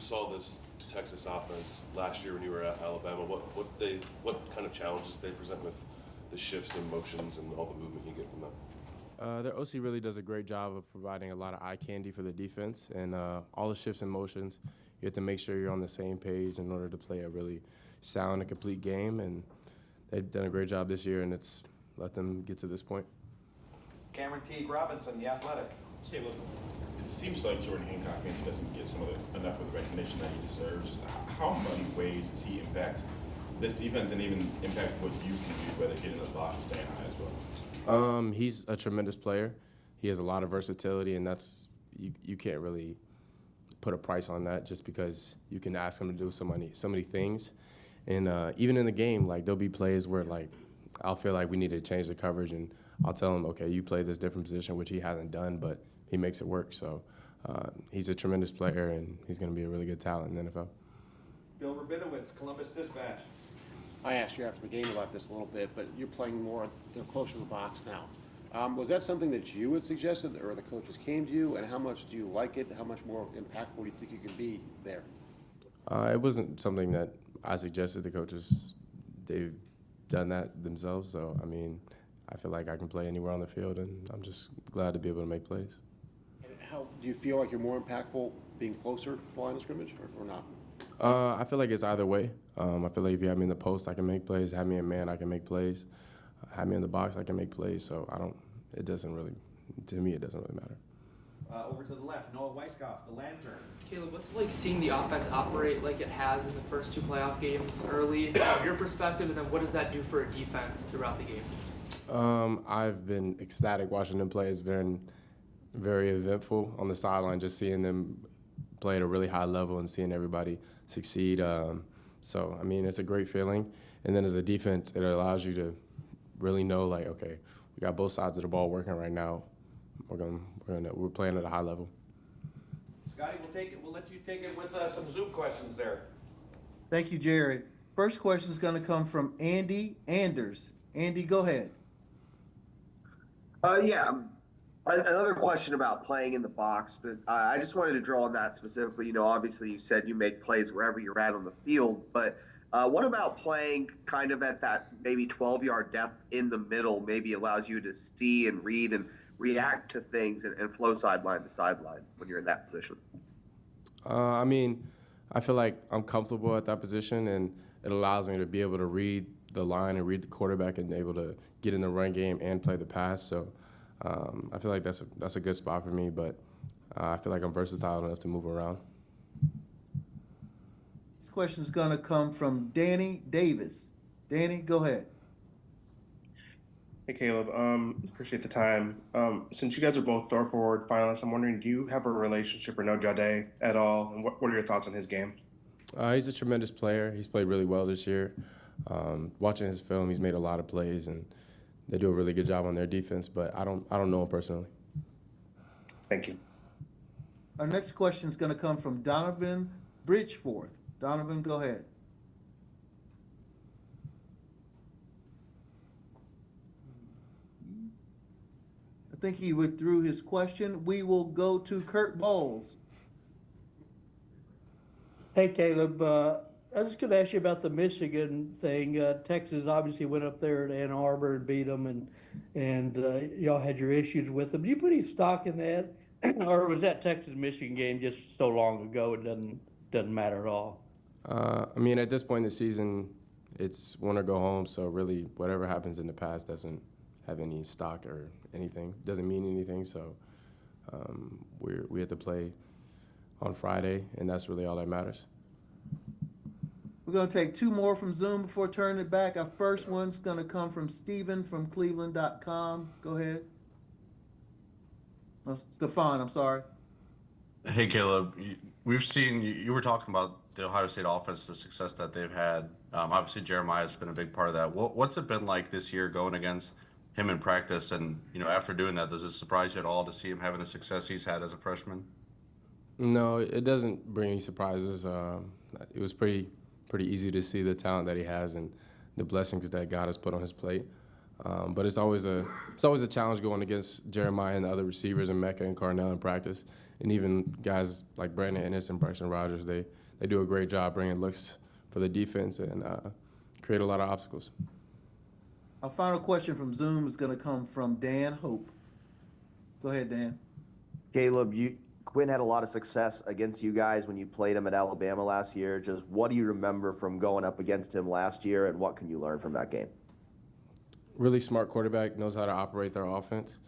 saw this Texas offense last year when you were at Alabama. What kind of challenges they present with the shifts and motions and all the movement you get from them? Their OC really does a great job of providing a lot of eye candy for the defense, and all the shifts and motions. You have to make sure you're on the same page in order to play a really sound and complete game, and they've done a great job this year, and it's let them get to this point. Cameron Teague Robinson, The Athletic. Hey, look, it seems like Jordan Hancock maybe doesn't get enough of the recognition that he deserves. How many ways does he impact this defense and even impact what you can do, whether getting the box or staying high as well? He's a tremendous player. He has a lot of versatility, and that's you can't really put a price on that just because you can ask him to do so many things. And even in the game, like there'll be plays where like I'll feel like we need to change the coverage, and I'll tell him, okay, you play this different position, which he hasn't done, but he makes it work. So he's a tremendous player, and he's going to be a really good talent in the NFL. Bill Rabinowitz, Columbus Dispatch. I asked you after the game about this a little bit, but you're playing more closer to the box now. Was that something that you had suggested, or the coaches came to you, and how much do you like it? How much more impactful do you think you can be there? It wasn't something that I suggested. The coaches, they've done that themselves. So, I mean, I feel like I can play anywhere on the field, and I'm just glad to be able to make plays. And how do you feel like you're more impactful being closer to the line of scrimmage or not? I feel like it's either way. I feel like if you have me in the post, I can make plays. Have me in man, I can make plays. Have me in the box, I can make plays. So it doesn't really matter. Over to the left, Noah Weiskopf, The Lantern. Caleb, what's it like seeing the offense operate like it has in the first two playoff games early, from your perspective, and then what does that do for a defense throughout the game? I've been ecstatic watching them play. It's been very eventful on the sideline, just seeing them play at a really high level and seeing everybody succeed. So, I mean, it's a great feeling. And then as a defense, it allows you to really know, like, okay, we got both sides of the ball working right now. We're playing at a high level. Scotty, we'll let you take it with some Zoom questions there. Thank you, Jared. First question is going to come from Andy Anders. Andy, go ahead. Another question about playing in the box, but I just wanted to draw on that specifically. You know, obviously you said you make plays wherever you're at on the field, but what about playing kind of at that maybe 12-yard depth in the middle maybe allows you to see and read and react to things and flow sideline to sideline when you're in that position? I mean, I feel like I'm comfortable at that position, and it allows me to be able to read the line and read the quarterback and able to get in the run game and play the pass. So I feel like that's a good spot for me, but I feel like I'm versatile enough to move around. This question is going to come from Danny Davis. Danny, go ahead. Hey, Caleb. Appreciate the time. Since you guys are both Thor Forward finalists, I'm wondering, do you have a relationship or know Jade at all? And what are your thoughts on his game? He's a tremendous player. He's played really well this year. Watching his film, he's made a lot of plays, and they do a really good job on their defense, but I don't know him personally. Thank you. Our next question is going to come from Donovan Bridgeforth. Donovan, go ahead. I think he withdrew his question. We will go to Kurt Bowles. Hey, Caleb. I was just going to ask you about the Michigan thing. Texas obviously went up there at Ann Arbor and beat them, and y'all had your issues with them. Do you put any stock in that, or was that Texas-Michigan game just so long ago it doesn't matter at all? I mean, at this point in the season, it's win or go home. So really, whatever happens in the past doesn't have any stock or anything. Doesn't mean anything. So we have to play on Friday, and that's really all that matters. We're going to take two more from Zoom before turning it back. Our first one's going to come from Steven from Cleveland.com. Go ahead. Oh, Stefan, I'm sorry. Hey, Caleb. We've seen you were talking about the Ohio State offense, the success that they've had. Obviously, Jeremiah's been a big part of that. What's it been like this year going against him in practice? And, after doing that, does it surprise you at all to see him having the success he's had as a freshman? No, it doesn't bring any surprises. It was pretty easy to see the talent that he has and the blessings that God has put on his plate. But it's always a challenge going against Jeremiah and the other receivers and Mecca and Carnell in practice. and even guys like Brandon Ennis and Bryson Rogers, they do a great job bringing looks for the defense and create a lot of obstacles. Our final question from Zoom is going to come from Dan Hope. Go ahead, Dan. Caleb, Quinn had a lot of success against you guys when you played him at Alabama last year. Just what do you remember from going up against him last year, and what can you learn from that game? Really smart quarterback, knows how to operate their offense,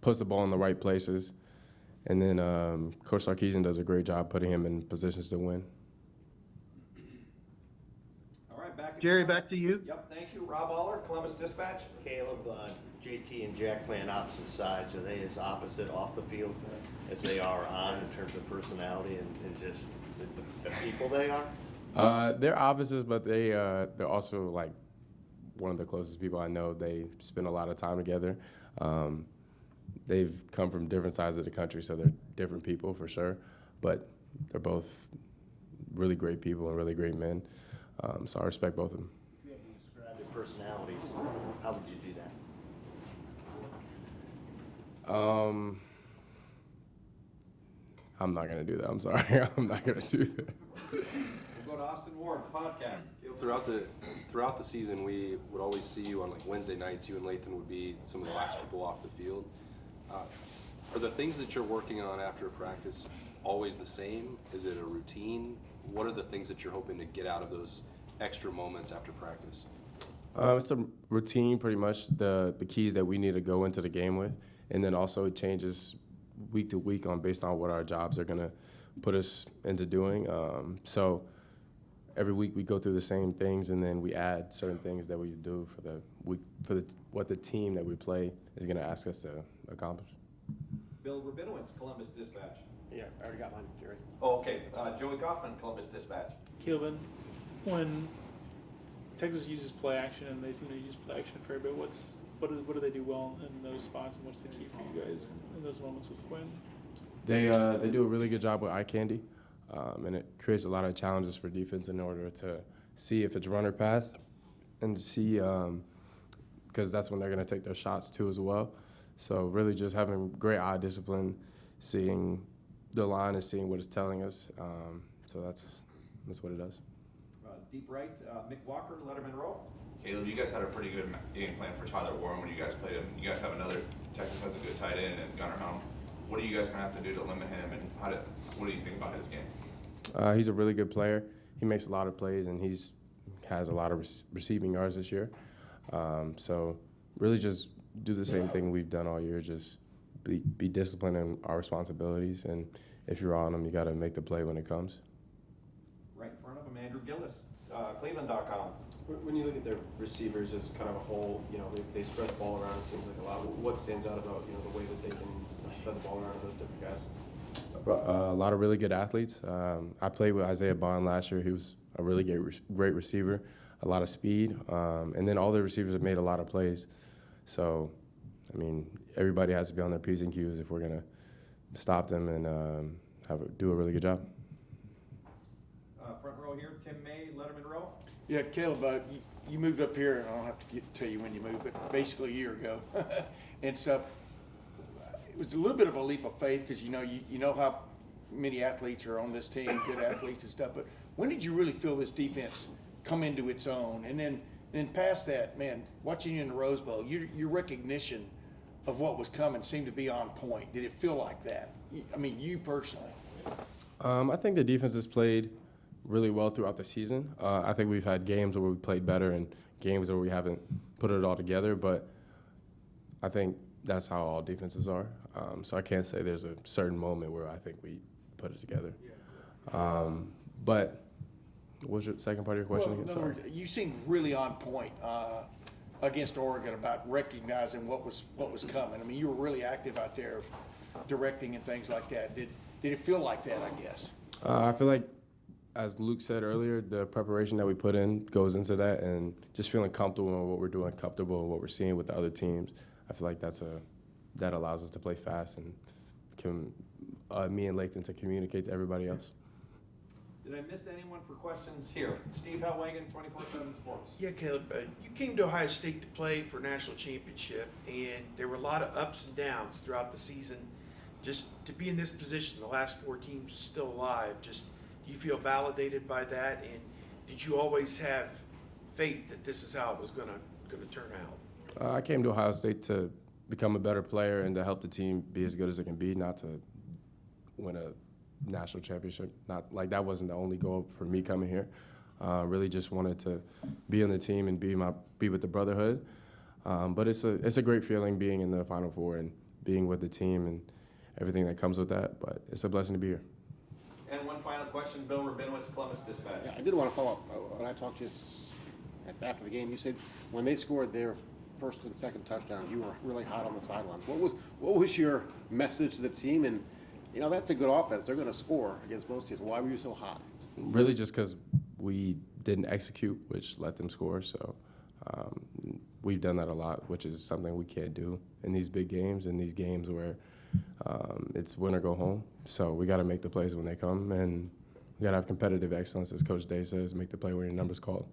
puts the ball in the right places, and then Coach Sarkisian does a great job putting him in positions to win. All right, back. Jerry, back to you. Yep, thank you. Rob Aller, Columbus Dispatch. Caleb, JT and Jack playing opposite sides. Are they as opposite off the field as they are on in terms of personality and just the people they are? They're opposites, but they're also like one of the closest people I know. They spend a lot of time together. They've come from different sides of the country, so they're different people for sure. But they're both really great people and really great men. So I respect both of them. If you had to describe their personalities, how would you do that? I'm not gonna do that. I'm sorry. I'm not gonna do that. We'll go to Austin Ward, the podcast. Throughout the season, we would always see you on like Wednesday nights. You and Lathan would be some of the last people off the field. Are the things that you're working on after practice always the same? Is it a routine? What are the things that you're hoping to get out of those extra moments after practice? It's a routine, pretty much, the keys that we need to go into the game with. And then also it changes week to week based on what our jobs are going to put us into doing. So every week we go through the same things, and then we add certain things that we do for the week, what the team that we play is going to ask us to accomplish. Bill Rabinowitz, Columbus Dispatch. Yeah, I already got mine, Jerry. Oh, okay. Joey Kaufman, Columbus Dispatch. Kilvin, when Texas uses play action, and they seem to use play action a fair bit, what do they do well in those spots, and what's the key for you guys in those moments with Quinn? They do a really good job with eye candy, and it creates a lot of challenges for defense in order to see if it's run or pass, and to see because that's when they're going to take their shots too as well. So really just having great eye discipline, seeing the line and seeing what it's telling us. So that's what it does. Deep right, Mick Walker, Letterman Row. Caleb, you guys had a pretty good game plan for Tyler Warren when you guys played him. You guys have another, Texas has a good tight end and Gunnar Helm. What do you guys kind of have to do to limit him, and what do you think about his game? He's a really good player. He makes a lot of plays, and has a lot of receiving yards this year. So really just do the same thing we've done all year, just be disciplined in our responsibilities, and if you're on them, you got to make the play when it comes. Right in front of him, Andrew Gillis, Cleveland.com. When you look at their receivers as kind of a whole, they spread the ball around, it seems like a lot. What stands out about, the way that they can spread the ball around those different guys? A lot of really good athletes. I played with Isaiah Bond last year. He was a really great receiver, a lot of speed, and then all the receivers have made a lot of plays. So, I mean, everybody has to be on their P's and Q's if we're going to stop them and do a really good job. Front row here, Tim May, Letterman Row. Yeah, Caleb, you moved up here, and I don't have to tell you when you moved, but basically a year ago and stuff. It was a little bit of a leap of faith because you know how many athletes are on this team, good athletes and stuff. But when did you really feel this defense come into its own? And then past that, man, watching you in the Rose Bowl, your recognition of what was coming seemed to be on point. Did it feel like that? I mean, you personally. I think the defense has played really well throughout the season. I think we've had games where we played better and games where we haven't put it all together, but I think that's how all defenses are. So I can't say there's a certain moment where I think we put it together. But what was your second part of your question again? In other words, you seemed really on point against Oregon about recognizing what was coming. I mean, you were really active out there directing and things like that. Did it feel like that, I guess? I feel like, as Luke said earlier, the preparation that we put in goes into that, and just feeling comfortable in what we're doing, comfortable in what we're seeing with the other teams. I feel like that allows us to play fast and me and Lathan to communicate to everybody else. Did I miss anyone for questions here? Steve Hellwagen, 24/7 Sports. Yeah, Caleb, you came to Ohio State to play for national championship, and there were a lot of ups and downs throughout the season. just to be in this position, the last 4 teams still alive, just do you feel validated by that? And did you always have faith that this is how it was gonna turn out? I came to Ohio State to become a better player and to help the team be as good as it can be, not to win a national championship. Not like that wasn't the only goal for me coming here. Really just wanted to be on the team and be with the brotherhood. But it's a great feeling being in the Final Four and being with the team and everything that comes with that. But it's a blessing to be here. And one final question, Bill Rabinowitz, Columbus Dispatch. Yeah, I did want to follow up. When I talked to you after the game, you said when they scored their first and second touchdown, you were really hot on the sidelines. What was your message to the team? And you know that's a good offense. They're going to score against most teams. Why were you so hot? Really just because we didn't execute, which let them score. So we've done that a lot, which is something we can't do in these big games, in these games where it's win or go home. So we got to make the plays when they come, and we got to have competitive excellence, as Coach Day says, make the play where your number's called.